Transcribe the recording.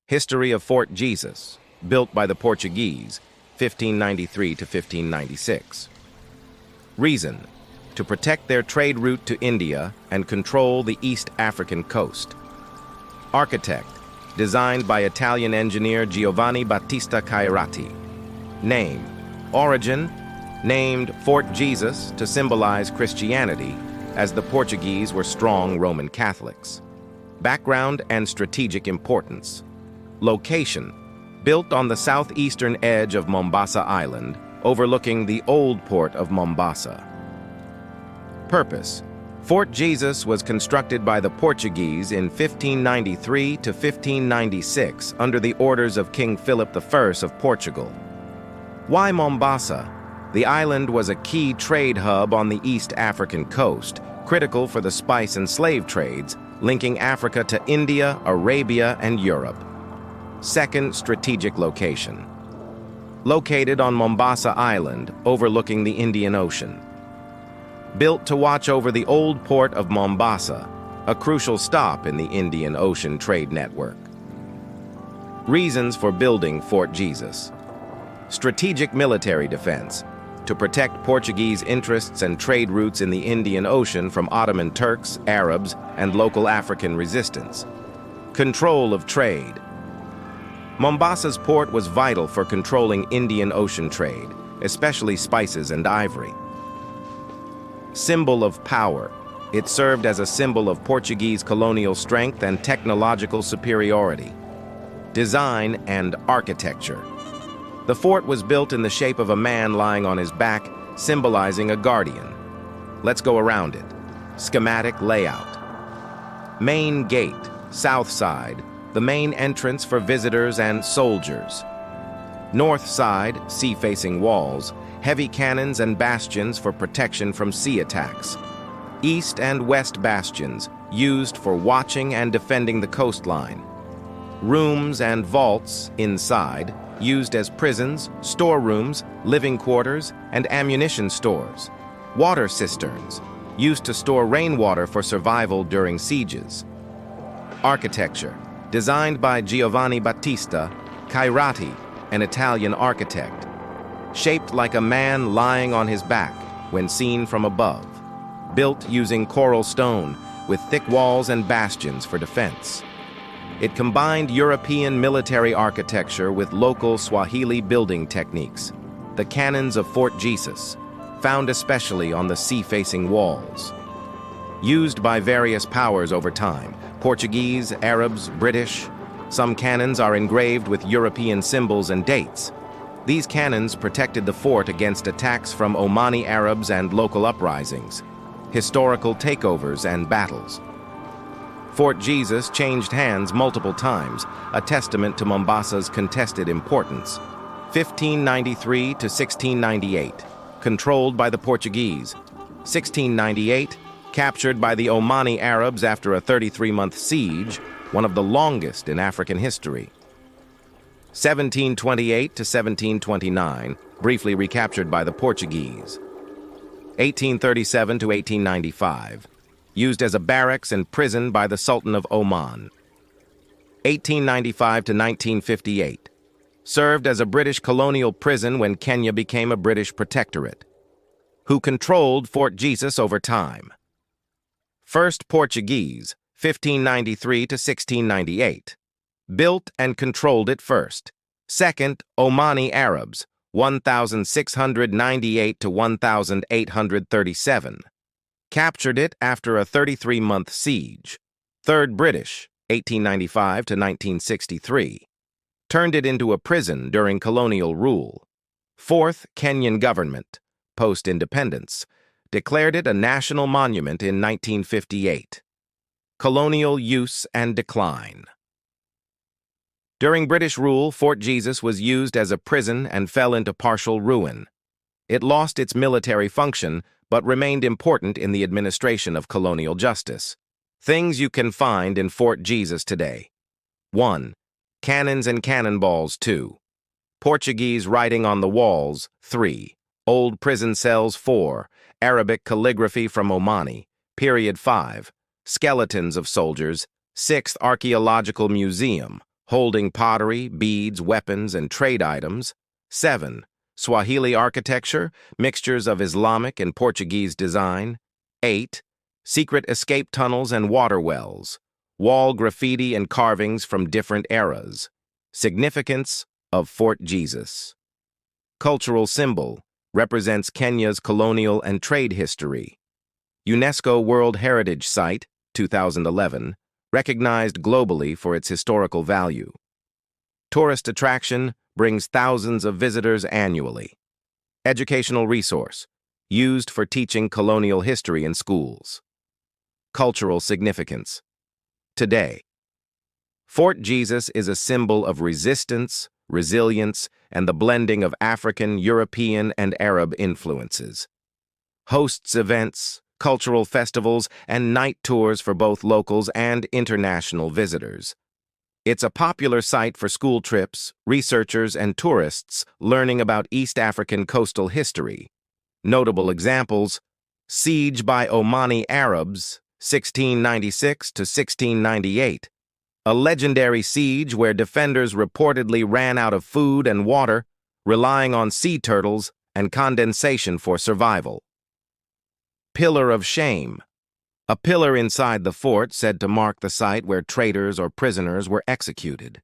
History of Fort Jesus, built by the Portuguese, 1593 to 1596. Reason: to protect their trade route to India and control the East African coast. Architect: designed by Italian engineer Giovanni Battista Cairati. Name: origin: named Fort Jesus to symbolize Christianity, as the Portuguese were strong Roman Catholics. Background and strategic importance. Location: built on the southeastern edge of Mombasa Island, overlooking the old port of Mombasa. Purpose: Fort Jesus was constructed by the Portuguese in 1593 to 1596 under the orders of King Philip I of Portugal. Why Mombasa? The island was a key trade hub on the East African coast, critical for the spice and slave trades, linking Africa to India, Arabia, and Europe. Second strategic location. Located on Mombasa Island, overlooking the Indian Ocean. Built to watch over the old port of Mombasa, a crucial stop in the Indian Ocean trade network. Reasons for building Fort Jesus. Strategic military defense, to protect Portuguese interests and trade routes in the Indian Ocean from Ottoman Turks, Arabs, and local African resistance. Control of trade. Mombasa's port was vital for controlling Indian Ocean trade, especially spices and ivory. Symbol of power. It served as a symbol of Portuguese colonial strength and technological superiority. Design and architecture. The fort was built in the shape of a man lying on his back, symbolizing a guardian. Let's go around it. Schematic layout. Main gate, south side, the main entrance for visitors and soldiers. North side, sea-facing walls, heavy cannons and bastions for protection from sea attacks. East and west bastions, used for watching and defending the coastline. Rooms and vaults inside, used as prisons, storerooms, living quarters, and ammunition stores. Water cisterns, used to store rainwater for survival during sieges. Architecture, designed by Giovanni Battista Cairati, an Italian architect. Shaped like a man lying on his back when seen from above. Built using coral stone, with thick walls and bastions for defense. It combined European military architecture with local Swahili building techniques. The cannons of Fort Jesus, found especially on the sea-facing walls. Used by various powers over time, Portuguese, Arabs, British. Some cannons are engraved with European symbols and dates. These cannons protected the fort against attacks from Omani Arabs and local uprisings, historical takeovers and battles. Fort Jesus changed hands multiple times, a testament to Mombasa's contested importance. 1593 to 1698, controlled by the Portuguese. 1698, captured by the Omani Arabs after a 33-month siege, one of the longest in African history. 1728 to 1729, briefly recaptured by the Portuguese. 1837 to 1895, used as a barracks and prison by the Sultan of Oman. 1895 to 1958, served as a British colonial prison when Kenya became a British protectorate. Who controlled Fort Jesus over time? First Portuguese, 1593 to 1698. Built and controlled it first. Second, Omani Arabs, 1698 to 1837. Captured it after a 33-month siege. Third, British, 1895 to 1963. Turned it into a prison during colonial rule. Fourth, Kenyan government, post-independence, declared it a national monument in 1958. Colonial use and decline. During British rule, Fort Jesus was used as a prison and fell into partial ruin. It lost its military function, but remained important in the administration of colonial justice. Things you can find in Fort Jesus today. 1. Cannons and cannonballs. 2. Portuguese writing on the walls. 3. Old prison cells. 4. Arabic calligraphy from Omani. Period 5. Skeletons of soldiers. 6th Archaeological Museum. holding pottery, beads, weapons, and trade items. 7. Swahili architecture, mixtures of Islamic and Portuguese design. 8. Secret escape tunnels and water wells, wall graffiti and carvings from different eras. Significance of Fort Jesus. Cultural symbol, represents Kenya's colonial and trade history. UNESCO World Heritage Site, 2011, recognized globally for its historical value. Tourist attraction, brings thousands of visitors annually. Educational resource, used for teaching colonial history in schools. Cultural significance. Today, Fort Jesus is a symbol of resistance, resilience, and the blending of African, European, and Arab influences. Hosts events, cultural festivals, and night tours for both locals and international visitors. It's a popular site for school trips, researchers, and tourists learning about East African coastal history. Notable examples: siege by Omani Arabs, 1696 to 1698, a legendary siege where defenders reportedly ran out of food and water, relying on sea turtles and condensation for survival. Pillar of Shame, a pillar inside the fort said to mark the site where traitors or prisoners were executed.